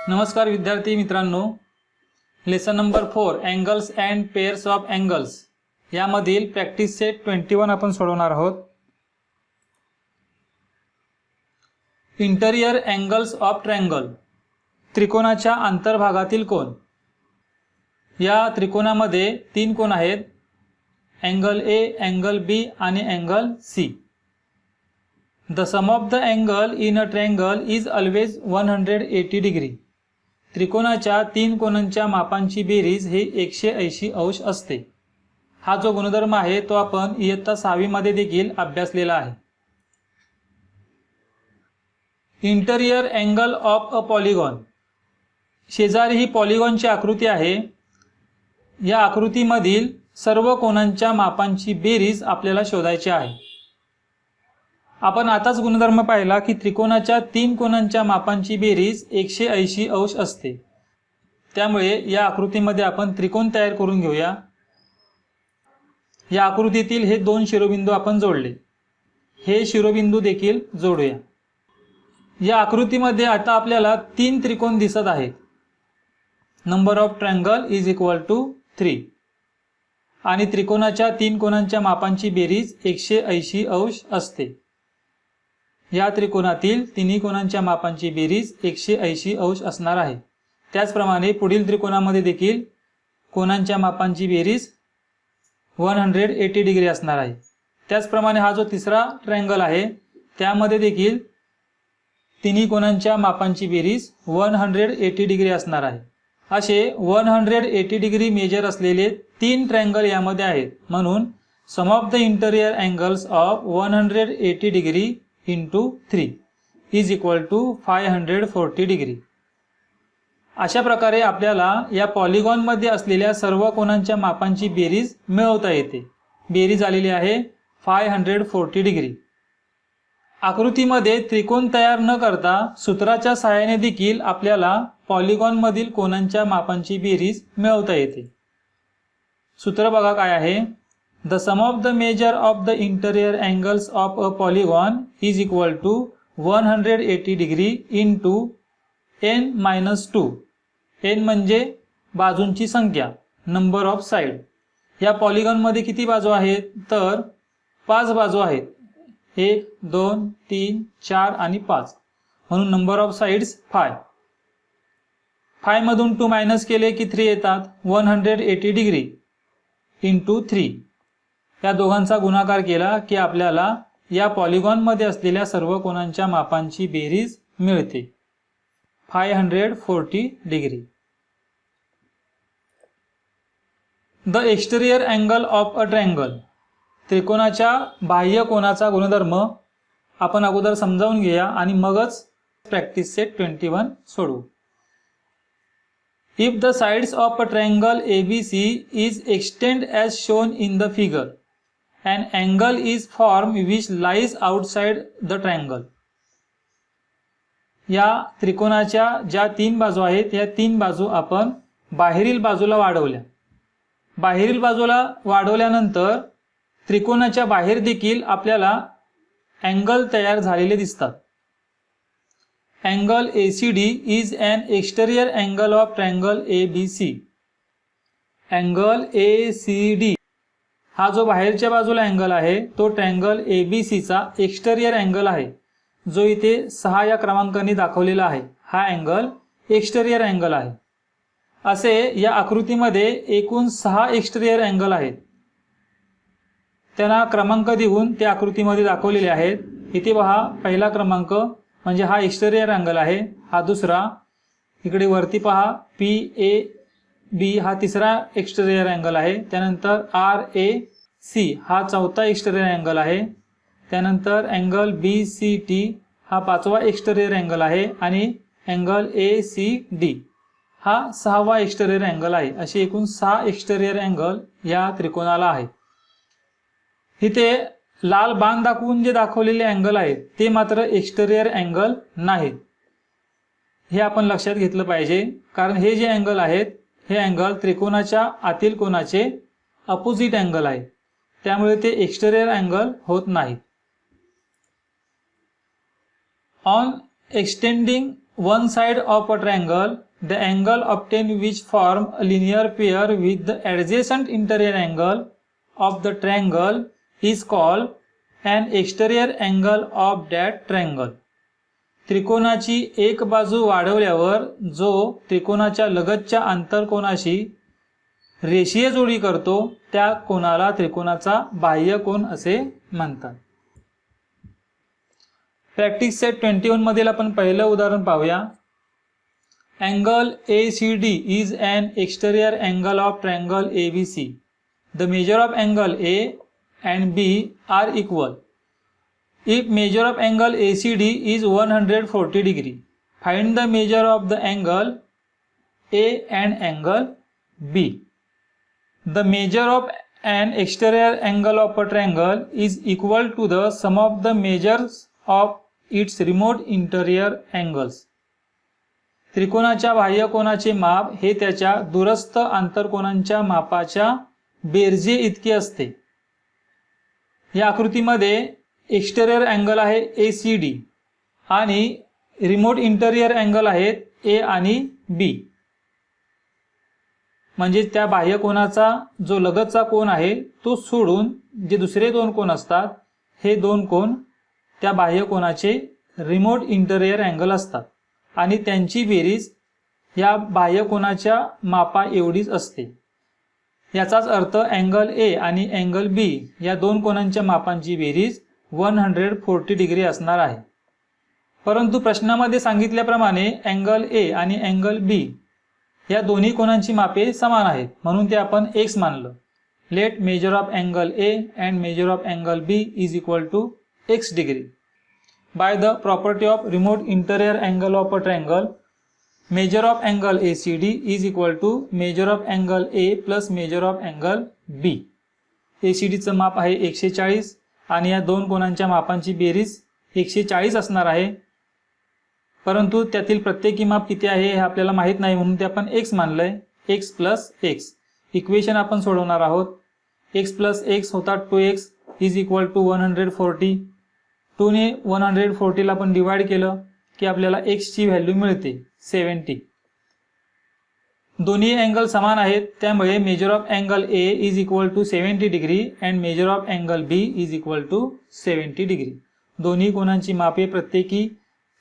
नमस्कार विद्यार्थी मित्रांनो, lesson number 4 angles and pairs of angles यामधील प्रॅक्टिस सेट 21 आपण सोडवणार आहोत. इंटेरियर अँगल्स ऑफ ट्रायंगल, त्रिकोणाच्या अंतर्भागातील कोन. या त्रिकोणामध्ये 3 कोन आहेत, अँगल ए, अँगल बी आणि angle C. The sum of the angle in a triangle is always 180 degree. त्रिकोणाच्या 3 कोनांच्या मापांची बेरीज हे 180 अंश असते. हा जो गुणधर्म आहे तो आपण इयत्ता 6वी मध्ये देखील अभ्यासलेला आहे. Interior angle of a polygon, शेजारी ही पॉलिगॉनची आकृती आहे. या आकृतीमधील सर्व कोनांच्या मापांची बेरीज आपल्याला शोधायची आहे. आपण आताच गुणधर्म पाहिला की त्रिकोणाच्या 3 कोनांच्या मापांची बेरीज 180 अंश असते. त्यामुळे या आकृतीमध्ये आपण त्रिकोण तयार करून घेऊया. या आकृतीतील हे 2 शिरोबिंदू आपण जोडले, हे शिरोबिंदू देखील जोडूया. या आकृतीमध्ये आता आपल्याला 3 त्रिकोण दिसत आहेत. Number of triangle is equal to 3 आणि त्रिकोणाच्या 3 कोनांच्या मापांची बेरीज 180 अंश असते. या त्रिकोणातील तिन्ही कोनांच्या मापांची बेरीज 180 अंश असणार आहे. त्याचप्रमाणे पुढील त्रिकोणामध्ये देखील कोनांच्या मापांची बेरीज 180 डिग्री असणार आहे. त्याचप्रमाणे हा जो तिसरा ट्रायंगल आहे त्यामध्ये देखील तिन्ही कोनांच्या मापांची बेरीज 180 डिग्री असणार आहे. असे 180 डिग्री मेजर असलेले 3 ट्रायंगल यामध्ये आहेत. म्हणून sum of the interior angles of 180 degree into 3 is equal to 540 degree. अशा प्रकारे आपल्याला या पॉलिगॉनमध्ये असलेल्या सर्व कोनांच्या मापांची बेरीज मिळवता येते. बेरीज आलेली आहे 540 डिग्री. आकृतीमध्ये त्रिकोण तयार न करता सूत्राच्या सहाय्याने देखील आपल्याला पॉलिगॉनमधील कोनांच्या मापांची बेरीज मिळवता येते. सूत्र बघा काय आहे. The sum of the measure of the interior angles of a polygon is equal to 180 degree into n-2. n म्हणजे बाजूंची संख्या, नंबर ऑफ साइड. या पॉलिगॉनमध्ये किती बाजू आहेत तर 5 बाजू आहेत. 1, 2, 3, 4 आणि 5. म्हणून नंबर ऑफ साइड्स 5. 5 मधून 2 मायनस केले की 3 येतात. 180 डिग्री इंटू 3. या दोघांचा गुणाकार केला की आपल्याला या पॉलिगॉनमध्ये असलेल्या सर्व कोनांच्या मापांची बेरीज मिळते 540 degree. The exterior angle of a triangle, त्रिकोणाच्या बाह्य कोनाचा गुणधर्म आपण अगोदर समजावून घेऊया आणि मगच प्रॅक्टिस सेट 21 सोडवू. If the sides of a triangle ABC is extend as shown in the figure, an angle is formed which lies outside the triangle. या त्रिकोणाच्या ज्या 3 बाजू आहेत या 3 बाजू आपण बाहेरील बाजूला वाढवल्या. बाहेरील बाजूला वाढवल्यानंतर त्रिकोणाच्या बाहेर देखील आपल्याला अँगल तयार झालेले दिसतात. Angle ACD is an exterior angle of triangle ABC. Angle ACD हा जो बाहेरच्या बाजूला अँगल आहे तो ट्रायंगल ABC चा एक्सटेरियर अँगल आहे, जो इथे 6 या क्रमांकाने दाखवलेला आहे. हा अँगल एक्सटेरियर अँगल आहे. असे या आकृतीमध्ये एकूण 6 एक्सटेरियर अँगल आहेत. त्यांना क्रमांक देऊन त्या आकृतीमध्ये दाखवलेले आहेत. इथे पहा, पहिला क्रमांक म्हणजे हा एक्सटेरियर अँगल आहे. हा दुसरा, इकडे वरती पहा PAB हा तिसरा एक्सटेरियर अँगल आहे. त्यानंतर RAC हा चौथा एक्सटेरियर अँगल आहे. त्यानंतर अँगल BCT हा 5वा एक्सटेरियर अँगल आहे आणि अँगल ACD हा 6वा एक्सटेरियर अँगल आहे. असे एकूण 6 एक्सटेरियर अँगल या त्रिकोणाला आहेत. इथे लाल बाण दाखवून जे दाखवलेले अँगल आहेत ते मात्र एक्सटेरियर अँगल नाहीत. हे आपण लक्षात घेतलं पाहिजे, कारण हे जे अँगल आहेत हे अँगल त्रिकोणाच्या आतील कोनाचे अपोजिट अँगल आहे. त्यामुळे ते एक्सटेरियर अँगल होत नाहीत. On extending one side of a triangle, the angle obtained which form a linear pair with the adjacent interior angle of the triangle is called an exterior angle of that triangle. त्रिकोणाची एक बाजू वाढवल्यावर जो त्रिकोणाच्या लगतच्या आंतरकोनाशी रेषीय जोडी करतो त्या कोनाला त्रिकोणाचा बाह्य कोन असे म्हणतात. प्रॅक्टिस सेट 21 मधील आपण पहिलं उदाहरण पाहूया. Angle ACD is an exterior angle of triangle ABC. The measure of angle A and B are equal. If measure of angle ACD is 140 degree, find the measure of the angle A and angle B. The measure of an exterior angle of a triangle is equal to the sum of the measures of its remote interior angles. त्रिकोणाच्या बाह्य कोनाचे माप हे त्याच्या दूरस्थ आंतरकोनांच्या मापाच्या बेरजे इतके असते. या आकृतीमध्ये एक्सटेरियर अँगल आहे ACD आणि रिमोट इंटेरियर अँगल आहेत A आणि B. म्हणजे त्या बाह्य कोनाचा जो लगतचा कोन आहे तो सोडून जे दुसरे दोन कोन असतात हे दोन कोन त्या बाह्य कोनाचे रिमोट इंटेरियर अँगल असतात आणि त्यांची बेरीज या बाह्य कोनाच्या मापा एवढीच असते. याचाच अर्थ अँगल A आणि अँगल B या दोन कोनांच्या मापांची बेरीज 140 डिग्री असणार आहे. परंतु प्रश्नामध्ये सांगितल्याप्रमाणे अँगल A आणि अँगल B या दोन्ही कोनांची मापे समान आहेत म्हणून ते आपण x मानलं. Let measure of angle A and measure of angle B is equal to x degree. By the property of remote interior angle of a triangle, measure of angle ACD is equal to measure of angle A plus measure of angle B. ACD चं माप आहे 140 आणि या दोन कोनांच्या मापांची बेरीज 140 असणार आहे. परंतु त्यातील प्रत्येकी माप किती आहे हे आपल्याला माहित नाही म्हणून ते आपण x मानलंय. x plus x equation आपण सोडवणार आहोत. x प्लस x होता 2x इज इक्वल टू 140. 2 ने 140 ला आपण डिवाइड केलं की आपल्याला x ची व्हॅल्यू मिळते 70. दोन्ही अँगल समान आहेत त्यामुळे measure of angle A is equal to 70 degree and measure of angle B is equal to 70 degree. दोन्ही कोनांची मापे प्रत्येकी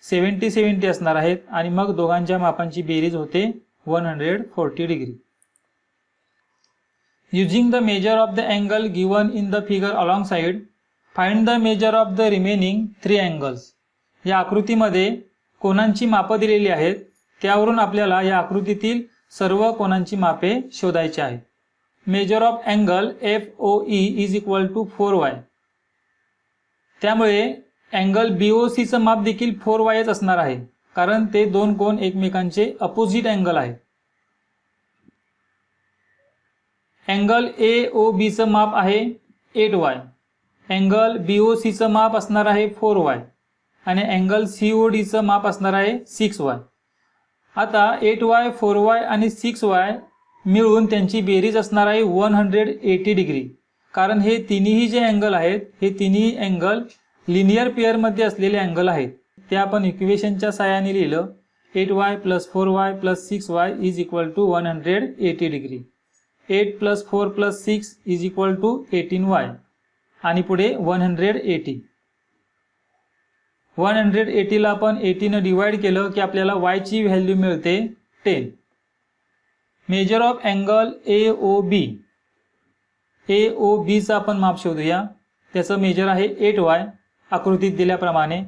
70-70 असणार आहेत आणि मग दोघांच्या मापांची बेरीज होते 140 degree. Using the measure of the angle given in the figure alongside, find the measure of the remaining 3 angles. या आकृतीमध्ये कोनांची मापं दिलेली आहेत त्यावरून आपल्याला या आकृतीतील सर्व कोनांची मापे शोधायची आहेत. Measure of angle FOE is equal to 4y. त्यामुळे अँगल BOC चं माप देखील 4y असणार आहे कारण ते दोन कोन एकमेकांचे अपोजिट अँगल आहेत. अँगल AOB चं माप आहे 8y. अँगल BOC चं माप असणार आहे 4y आणि अँगल COD चं माप असणार आहे 6y. आता 8y, 4y आणि 6y मिळून त्यांची बेरीज असणार आहे 180 डिग्री कारण हे तिन्ही जे अँगल आहेत हे तिन्ही अँगल लिनियर पेअर मध्ये असलेले अँगल आहेत. ते आपण इक्वेशनच्या साहाय्याने लिहिलं. 8y plus 4y plus 6y is equal to 180 degree. 8 plus 4 plus 6 is equal to 18y आणि पुढे 180. 180 ला आपण 80 ने डिवाइड केलं की आपल्याला y ची व्हॅल्यू मिळते 10. Major of angle AOB. AOB चा आपण माप शोधूया. त्याचं मेजर आहे 8y आकृतीत दिल्याप्रमाणे.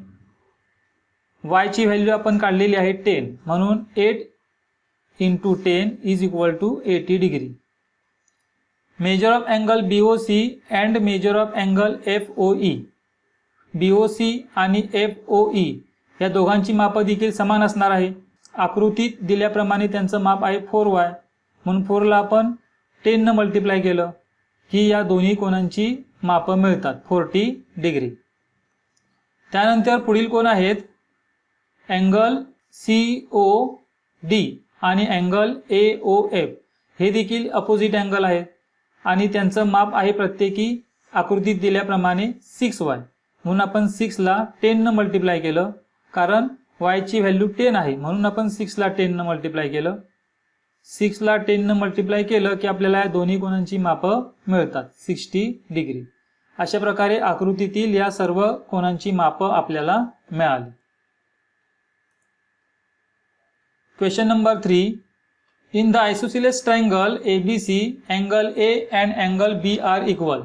y ची व्हॅल्यू आपण काढलेली आहे 10 म्हणून 8 into 10 is equal to 80 degree. Measure of angle BOC and measure of angle FOE. BOC आणि FOE या दोघांची मापं देखील समान असणार आहे. आकृतीत दिल्याप्रमाणे त्यांचं माप आहे 4y म्हणून 4 ला आपण 10 ने मल्टिप्लाय केलं की या दोन्ही कोनांची मापं मिळतात 40 डिग्री. त्यानंतर पुढील कोन आहेत अँगल COD आणि अँगल AOF. हे देखील अपोजिट अँगल आहेत आणि त्यांचं माप आहे प्रत्येकी आकृतीत दिल्याप्रमाणे 6y म्हणून आपण 6 ला 10 ने मल्टिप्लाय केलं कारण yची व्हॅल्यू 10 आहे, म्हणून आपण 6 ला 10 ने मल्टिप्लाय केलं. 6 ला 10 ने मल्टिप्लाय केलं की आपल्याला या दोन्ही कोनांची मापं मिळतात 60 डिग्री. अशा प्रकारे आकृतीतील या सर्व कोनांची मापं आपल्याला मिळाली. Question number 3. In the isosceles triangle ABC, angle A and angle B are equal.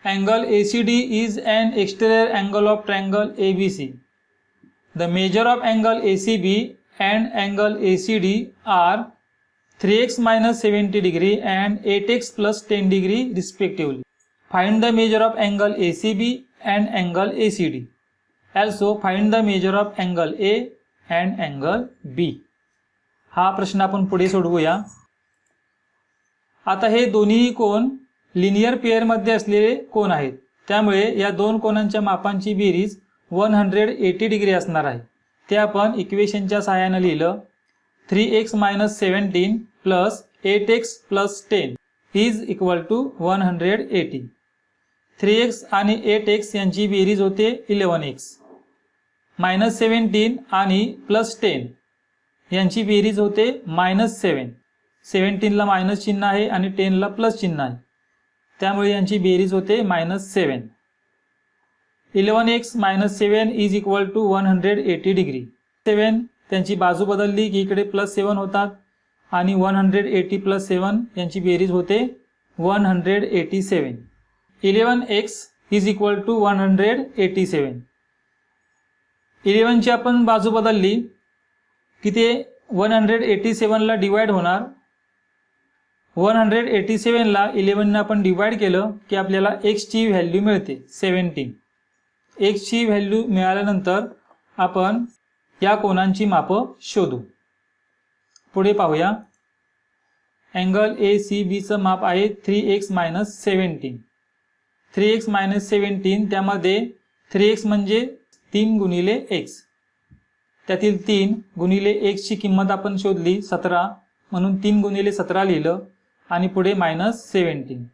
Angle ACD is an exterior angle of triangle ABC. The measure of angle ACB and angle ACD are 3x minus 70 degree and 8x plus 10 degree respectively. Find the measure of angle ACB and angle ACD. Also find the measure of angle A and angle B. हा प्रश्न आपण पुढे सोडवूया. आता हे दोन्ही कोन linear pair मध्ये असलेले कोन आहेत, त्यामुळे या दोन कोनांच्या मापांची बेरीज 180 डिग्री असणार आहे. ते आपण इक्वेशनच्या सहाय्याने लिहिलं. 3x minus 17 plus 8x plus 10 is equal to 180. 3x आणि 8x यांची बेरीज होते 11x. मायनस 17 आणि प्लस 10 यांची बेरीज होते -7. 17 ला मायनस चिन्ह आहे आणि 10 ला प्लस चिन्ह आहे, त्यामुळे यांची बेरीज होते -7. 11x - 7 is equal to 180 degree. 7 त्यांची बाजू बदलली की इकडे +7 होतात आणि 180 + 7 यांची बेरीज होते 187. 11x is equal to 187. 11 ची आपण बाजू बदलली की ते 187 ला डिवाइड होणार. 187 ला 11 ने आपण डिवाइड केलं की आपल्याला x ची व्हॅल्यू मिळते 17. x ची व्हॅल्यू मिळाल्यानंतर आपण या कोनांची मापं शोधू. पुढे पाहूया. अँगल ACB चं माप आहे 3x - 17. 3x - 17 त्यामध्ये 3x म्हणजे 3 गुणिले x. त्यातील 3 गुणिले x ची किंमत आपण शोधली 17, म्हणून 3 गुणिले 17 लिहिलं आणि पुढे -17.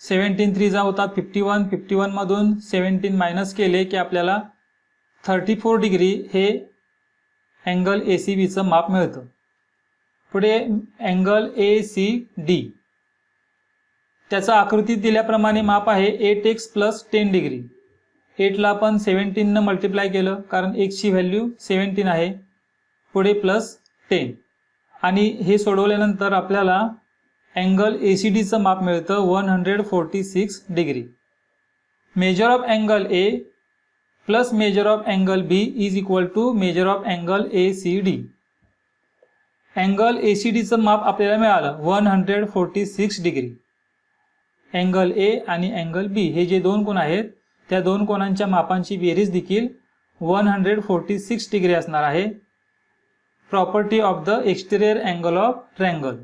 17 3 जा होतात 51. 51 मधून 17 मायनस केले की आपल्याला 34 डिग्री हे अँगल ACB चं माप मिळतं. पुढे अँगल ACD, त्याचा आकृतीत दिल्याप्रमाणे माप आहे 8x + 10 डिग्री. 8 ला आपण 17 ने मल्टिप्लाय केलं कारण x ची व्हॅल्यू 17 आहे, पुढे +10 आणि हे सोडवल्यानंतर आपल्याला अँगल ACD चं माप मिळतं 146 degree. Measure of angle A plus measure of angle B is equal to measure of angle ACD. Angle ACD चं माप आपल्याला मिळालं 146 डिग्री. अँगल A आणि अँगल B हे जे दोन कोन आहेत त्या दोन कोनांच्या मापांची बेरीज देखील 146 डिग्री असणार आहे. Property of the exterior angle of triangle,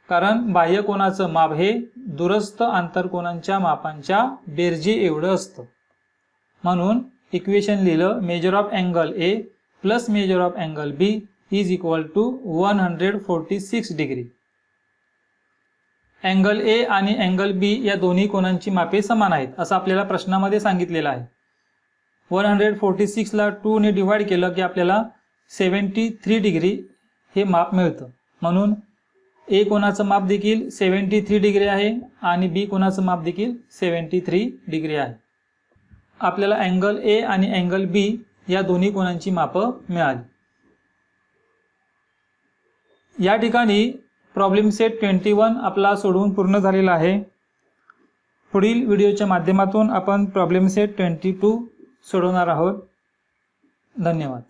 कारण बाह्य कोनाचं माप हे दूरस्थ आंतरकोनांच्या मापांच्या बेरजे एवढं असतं. म्हणून इक्वेशन लिहिलं measure of angle A plus measure of angle B is equal to 146 degree. Angle A आणि अँगल B या दोन्ही कोनांची मापे समान आहेत असं आपल्याला प्रश्नामध्ये सांगितलेलं आहे. 146 ला 2 ने डिवाइड केलं की आपल्याला 73 डिग्री हे माप मिळतं. म्हणून A कोनाचं माप देखील 73 डिग्री आहे आणि B कोनाचं माप देखील 73 डिग्री आहे. आपल्याला अँगल A आणि अँगल B या दोन्ही कोनांची मापं मिळाली. या ठिकाणी प्रॉब्लेम सेट 21 आपला सोडवून पूर्ण झालेला आहे. पुढील व्हिडिओच्या माध्यमातून आपण प्रॉब्लेम सेट 22 सोडवणार आहोत. धन्यवाद.